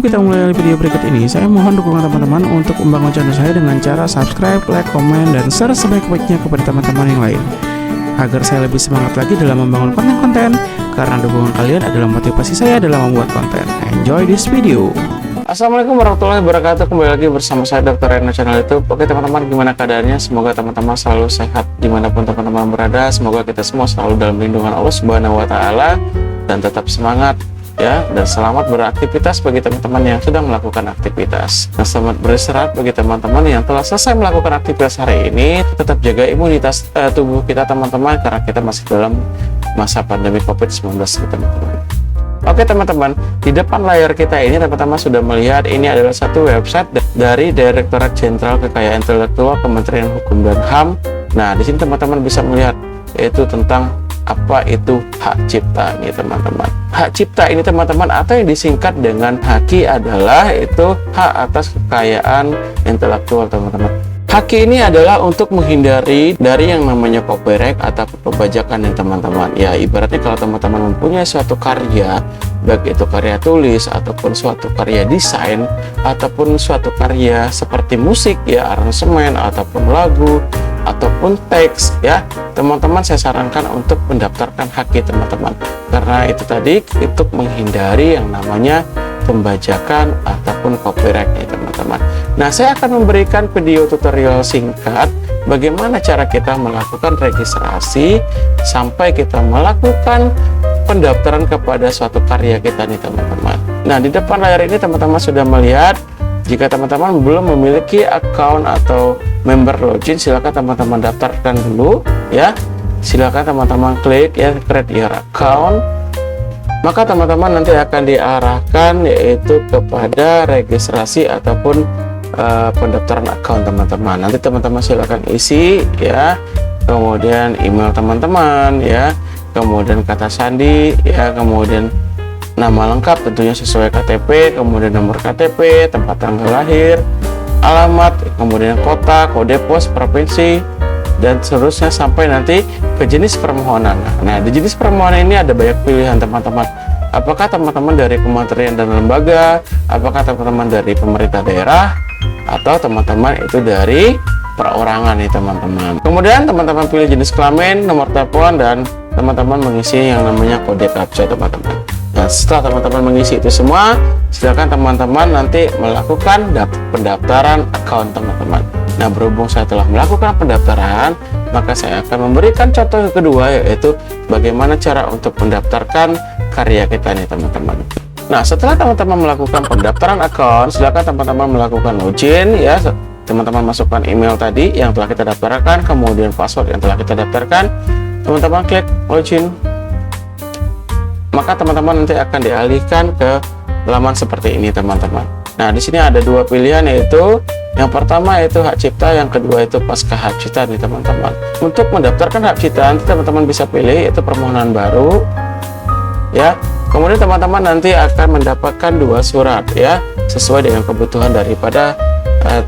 kita mulai video berikut ini, saya mohon dukungan teman-teman untuk membangun channel saya dengan cara subscribe, like, komen, dan share sebaik-baiknya kepada teman-teman yang lain, agar saya lebih semangat lagi dalam membangun konten-konten, karena dukungan kalian adalah motivasi saya dalam membuat konten. Enjoy this video. Assalamualaikum warahmatullahi wabarakatuh. Kembali lagi bersama saya Dr. Reno channel YouTube. Oke teman-teman, gimana keadaannya? Semoga teman-teman selalu sehat dimanapun teman-teman berada. Semoga kita semua selalu dalam lindungan Allah Subhanahu wa Ta'ala dan tetap semangat ya, dan selamat beraktivitas bagi teman-teman yang sedang melakukan aktivitas, dan selamat beristirahat bagi teman-teman yang telah selesai melakukan aktivitas hari ini. Tetap jaga imunitas tubuh kita teman-teman, karena kita masih dalam masa pandemi COVID-19 teman-teman. Oke teman-teman, di depan layar kita ini teman-teman sudah melihat ini adalah satu website dari Direktorat Jenderal Kekayaan Intelektual Kementerian Hukum dan HAM. Nah, di sini teman-teman bisa melihat yaitu tentang apa itu hak cipta nih teman-teman. Hak cipta ini teman-teman, atau yang disingkat dengan HAKI, adalah itu hak atas kekayaan intelektual teman-teman. HAKI ini adalah untuk menghindari dari yang namanya copyright atau pembajakan yang teman-teman. Ya, ibaratnya kalau teman-teman mempunyai suatu karya, baik itu karya tulis ataupun suatu karya desain ataupun suatu karya seperti musik ya, aransemen ataupun lagu ataupun teks ya, teman-teman saya sarankan untuk mendaftarkan HAKI teman-teman, karena itu tadi untuk menghindari yang namanya pembajakan ataupun copyright ya teman-teman. Nah, saya akan memberikan video tutorial singkat bagaimana cara kita melakukan registrasi sampai kita melakukan pendaftaran kepada suatu karya kita nih teman-teman. Nah, di depan layar ini teman-teman sudah melihat, jika teman-teman belum memiliki account atau member login, silakan teman-teman daftarkan dulu ya. Silakan teman-teman klik ya, create your account. Maka teman-teman nanti akan diarahkan yaitu kepada registrasi ataupun pendaftaran account teman-teman. Nanti teman-teman silakan isi ya, kemudian email teman-teman ya, kemudian kata sandi ya, kemudian nama lengkap tentunya sesuai KTP, kemudian nomor KTP, tempat tanggal lahir, alamat, kemudian kota, kode pos, provinsi, dan seterusnya sampai nanti ke jenis permohonan. Nah, di jenis permohonan ini ada banyak pilihan teman-teman. Apakah teman-teman dari kementerian dan lembaga, apakah teman-teman dari pemerintah daerah, atau teman-teman itu dari perorangan nih teman-teman. Kemudian teman-teman pilih jenis kelamin, nomor telepon, dan teman-teman mengisi yang namanya kode CAPTCHA teman-teman. Nah, setelah teman-teman mengisi itu semua, silakan teman-teman nanti melakukan pendaftaran account teman-teman. Nah, berhubung saya telah melakukan pendaftaran, maka saya akan memberikan contoh yang kedua, yaitu bagaimana cara untuk mendaftarkan karya kita nih teman-teman. Nah, setelah teman-teman melakukan pendaftaran account, silakan teman-teman melakukan login ya. Teman-teman masukkan email tadi yang telah kita daftarkan, kemudian password yang telah kita daftarkan. Teman-teman klik login. Maka teman-teman nanti akan dialihkan ke laman seperti ini teman-teman. Nah, di sini ada dua pilihan, yaitu yang pertama yaitu hak cipta, yang kedua itu pasca hak cipta nih teman-teman. Untuk mendaftarkan hak cipta, nanti teman-teman bisa pilih itu permohonan baru ya. Kemudian teman-teman nanti akan mendapatkan dua surat ya, sesuai dengan kebutuhan daripada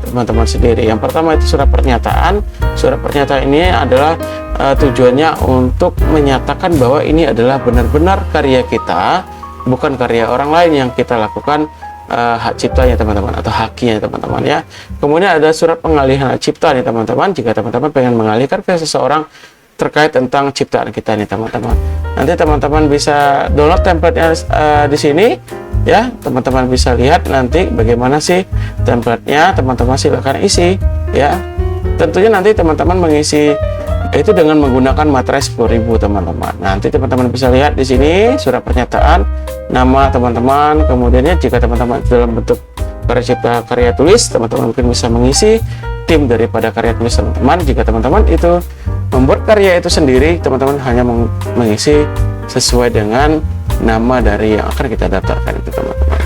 teman-teman sendiri. Yang pertama itu surat pernyataan. Surat pernyataan ini adalah tujuannya untuk menyatakan bahwa ini adalah benar-benar karya kita, bukan karya orang lain yang kita lakukan hak ciptanya teman-teman, atau hakinya teman-teman ya. Kemudian ada surat pengalihan hak cipta nih teman-teman, jika teman-teman pengen mengalihkan ke seseorang terkait tentang ciptaan kita nih teman-teman. Nanti teman-teman bisa download template-nya di sini ya. Teman-teman bisa lihat nanti bagaimana sih template-nya, teman-teman silakan isi ya. Tentunya nanti teman-teman mengisi itu dengan menggunakan materai 10.000 teman-teman. Nanti teman-teman bisa lihat di sini surat pernyataan, nama teman-teman, kemudiannya jika teman-teman dalam bentuk karya cipta karya tulis, teman-teman mungkin bisa mengisi tim daripada karya tulis teman-teman. Jika teman-teman itu membuat karya itu sendiri, teman-teman hanya mengisi sesuai dengan nama dari yang akan kita daftarkan itu teman-teman.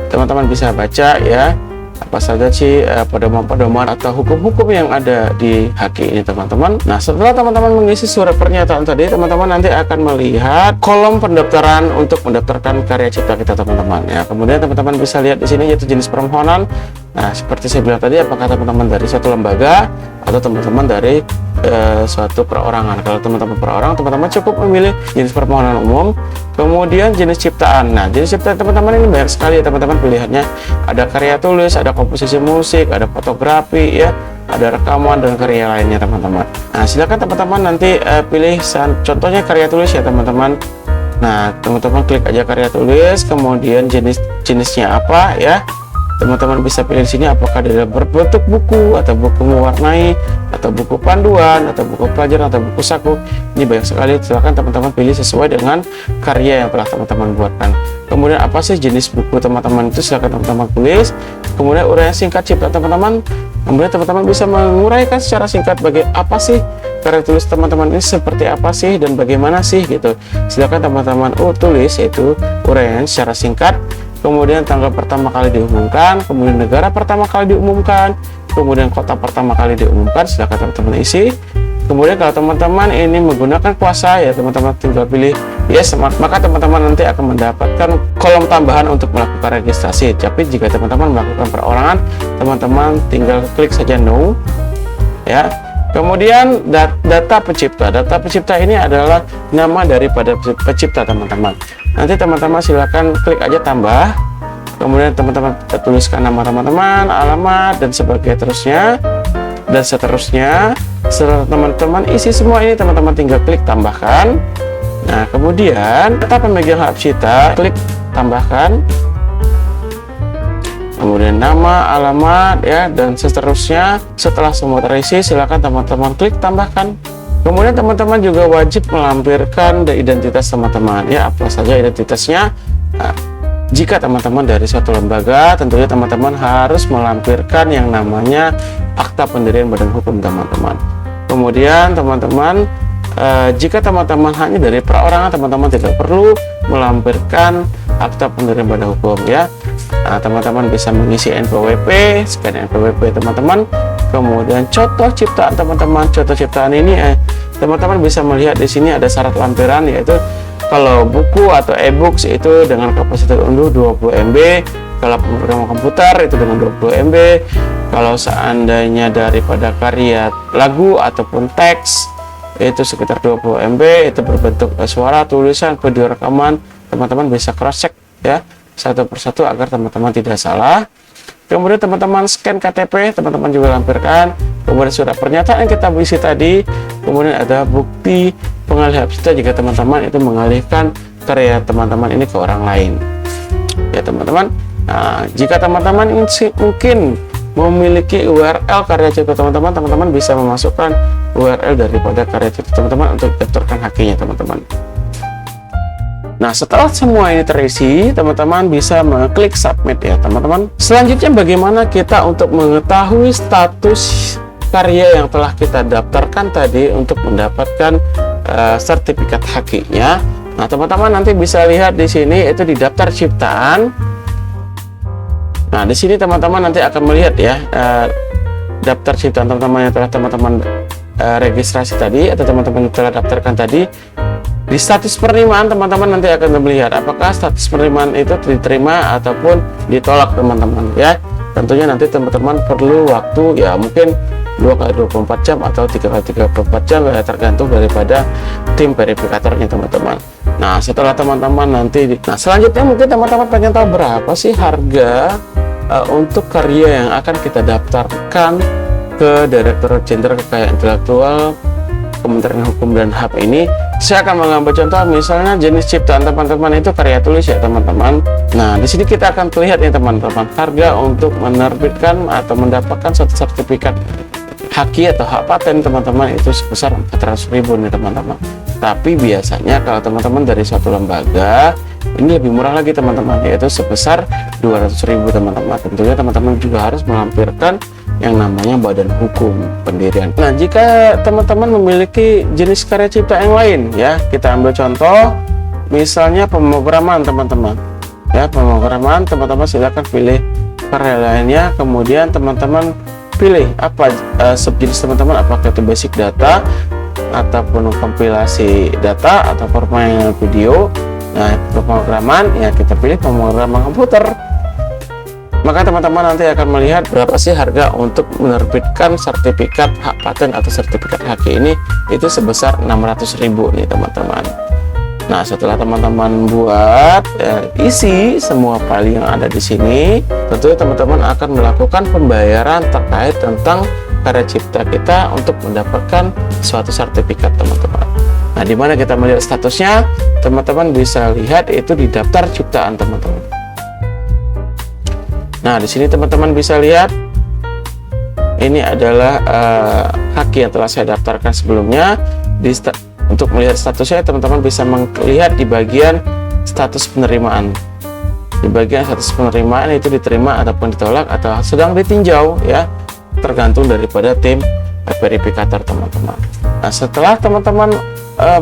Teman-teman bisa baca ya apa saja sih pedoman-pedoman atau hukum-hukum yang ada di HAKI ini teman-teman. Nah, setelah teman-teman mengisi surat pernyataan tadi, teman-teman nanti akan melihat kolom pendaftaran untuk mendaftarkan karya cipta kita teman-teman ya. Kemudian teman-teman bisa lihat di sini yaitu jenis permohonan. Nah, seperti saya bilang tadi, apakah teman-teman dari suatu lembaga atau teman-teman dari suatu perorangan. Kalau teman-teman perorangan, teman-teman cukup memilih jenis permohonan umum, kemudian jenis ciptaan. Nah, jenis ciptaan teman-teman ini banyak sekali ya teman-teman pilihannya. Ada karya tulis, ada komposisi musik, ada fotografi ya, ada rekaman dan karya lainnya teman-teman. Nah, silakan teman-teman nanti pilih contohnya karya tulis ya teman-teman. Nah, teman-teman klik aja karya tulis, kemudian jenisnya apa ya. Teman-teman bisa pilih di sini apakah dari berbentuk buku atau buku mewarnai atau buku panduan atau buku pelajaran atau buku saku. Ini banyak sekali, silakan teman-teman pilih sesuai dengan karya yang telah teman-teman buatkan. Kemudian apa sih jenis buku teman-teman itu, silakan teman-teman tulis. Kemudian uraian singkat cipta teman-teman. Kemudian teman-teman bisa menguraikan secara singkat apa sih karya tulis teman-teman ini, seperti apa sih dan bagaimana sih gitu. Silakan teman-teman tulis yaitu uraian secara singkat. Kemudian tanggal pertama kali diumumkan, kemudian negara pertama kali diumumkan, kemudian kota pertama kali diumumkan, silakan teman-teman isi. Kemudian kalau teman-teman ini menggunakan kuasa ya teman-teman tinggal pilih yes, maka teman-teman nanti akan mendapatkan kolom tambahan untuk melakukan registrasi. Tapi jika teman-teman melakukan perorangan, teman-teman tinggal klik saja no ya. Kemudian data pencipta. Data pencipta ini adalah nama daripada pencipta teman-teman. Nanti teman-teman silakan klik aja tambah. Kemudian teman-teman tuliskan nama teman-teman, alamat dan sebagainya dan seterusnya. Setelah teman-teman isi semua ini, teman-teman tinggal klik tambahkan. Nah, kemudian data pemegang hak cipta, klik tambahkan. Kemudian nama, alamat ya dan seterusnya. Setelah semua terisi, silakan teman-teman klik tambahkan. Kemudian teman-teman juga wajib melampirkan identitas teman-teman ya, apa saja identitasnya. Nah, jika teman-teman dari suatu lembaga, tentunya teman-teman harus melampirkan yang namanya akta pendirian badan hukum teman-teman. Kemudian teman-teman jika teman-teman hanya dari perorangan, teman-teman tidak perlu melampirkan akta pendirian badan hukum ya. Nah, teman-teman bisa mengisi NPWP, scan NPWP teman-teman. Kemudian contoh ciptaan teman-teman, contoh ciptaan ini teman-teman bisa melihat di sini ada syarat lampiran, yaitu kalau buku atau e-books itu dengan kapasitas unduh 20 MB, kalau pemrograman komputer itu dengan 20 MB, kalau seandainya daripada karya lagu ataupun teks itu sekitar 20 MB, itu berbentuk suara, tulisan, video rekaman, teman-teman bisa cross check ya satu persatu agar teman-teman tidak salah. Kemudian teman-teman scan KTP, teman-teman juga lampirkan. Kemudian surat pernyataan yang kita isi tadi. Kemudian ada bukti pengalih hak cipta jika teman-teman itu mengalihkan karya teman-teman ini ke orang lain. Ya teman-teman. Nah, jika teman-teman mungkin memiliki URL karya cipta teman-teman, teman-teman bisa memasukkan URL daripada karya cipta teman-teman untuk daftarkan haknya teman-teman. Nah, setelah semua ini terisi, teman-teman bisa mengklik submit ya teman-teman. Selanjutnya bagaimana kita untuk mengetahui status karya yang telah kita daftarkan tadi untuk mendapatkan sertifikat haknya. Nah, teman-teman nanti bisa lihat di sini itu di daftar ciptaan. Nah, di sini teman-teman nanti akan melihat ya daftar ciptaan teman-teman yang telah teman-teman registrasi tadi atau teman-teman telah daftarkan tadi. Di status penerimaan teman-teman nanti akan melihat apakah status penerimaan itu diterima ataupun ditolak teman-teman ya. Tentunya nanti teman-teman perlu waktu ya mungkin 2x24 jam atau 3x34 jam ya, tergantung daripada tim verifikatornya teman-teman. Nah, setelah teman-teman nanti selanjutnya mungkin teman-teman pengen tahu berapa sih harga untuk karya yang akan kita daftarkan ke Direktorat Jenderal Kekayaan Intelektual Kementerian Hukum dan HAM ini. Saya akan mengambil contoh misalnya jenis ciptaan teman-teman itu karya tulis ya teman-teman. Nah, di sini kita akan lihat ya teman-teman harga untuk menerbitkan atau mendapatkan satu sertifikat haki atau hak paten teman-teman itu sebesar 400.000 nih teman-teman. Tapi biasanya kalau teman-teman dari suatu lembaga ini lebih murah lagi teman-teman, yaitu sebesar 200.000 teman-teman. Tentunya teman-teman juga harus melampirkan yang namanya badan hukum pendirian. Nah, jika teman-teman memiliki jenis karya cipta yang lain ya, kita ambil contoh misalnya pemrograman teman-teman ya, pemrograman teman-teman silakan pilih karya lainnya, kemudian teman-teman pilih apa subjenis teman-teman, apakah itu basic data ataupun kompilasi data atau permainan video. Nah, pemrograman ya kita pilih pemrograman komputer. Maka teman-teman nanti akan melihat berapa sih harga untuk menerbitkan sertifikat hak paten atau sertifikat HQ ini, itu sebesar 600.000 nih teman-teman. Nah, setelah teman-teman buat isi semua file yang ada di sini, tentunya teman-teman akan melakukan pembayaran terkait tentang karya cipta kita untuk mendapatkan suatu sertifikat teman-teman. Nah, di mana kita melihat statusnya, teman-teman bisa lihat itu di daftar ciptaan teman-teman. Nah, di sini teman-teman bisa lihat ini adalah HQ yang telah saya daftarkan sebelumnya. Untuk melihat statusnya, teman-teman bisa melihat di bagian status penerimaan. Di bagian status penerimaan itu diterima ataupun ditolak atau sedang ditinjau ya, tergantung daripada tim verifikator teman-teman. Nah, setelah teman-teman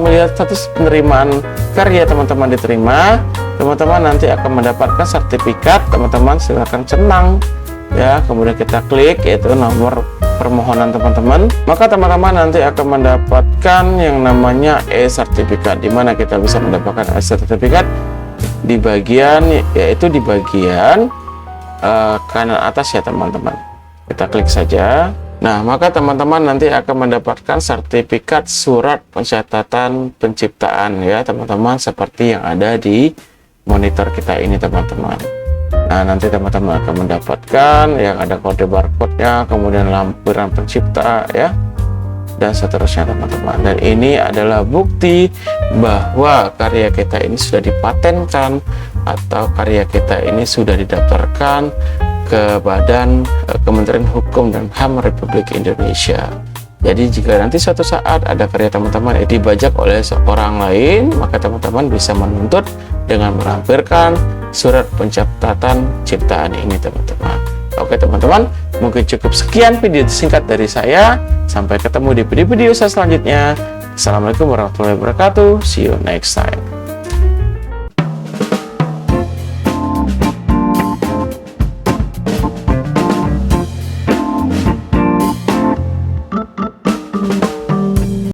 melihat status penerimaan karya teman-teman diterima, teman-teman nanti akan mendapatkan sertifikat. Teman-teman silahkan senang ya, kemudian kita klik yaitu nomor permohonan teman-teman, maka teman-teman nanti akan mendapatkan yang namanya e-sertifikat, di mana kita bisa mendapatkan e-sertifikat di bagian yaitu di bagian kanan atas ya teman-teman. Kita klik saja. Nah, maka teman-teman nanti akan mendapatkan sertifikat surat pencatatan penciptaan ya teman-teman, seperti yang ada di monitor kita ini teman-teman. Nah, nanti teman-teman akan mendapatkan yang ada kode barcode-nya, kemudian lampiran pencipta ya, dan seterusnya teman-teman. Dan ini adalah bukti bahwa karya kita ini sudah dipatenkan atau karya kita ini sudah didaftarkan ke Badan Kementerian Hukum dan HAM Republik Indonesia. Jadi jika nanti suatu saat ada karya teman-teman yang dibajak oleh seorang lain, maka teman-teman bisa menuntut dengan melampirkan surat pencatatan ciptaan ini teman-teman. Oke teman-teman, mungkin cukup sekian video singkat dari saya. Sampai ketemu di video-video saya selanjutnya. Assalamualaikum warahmatullahi wabarakatuh. See you next time.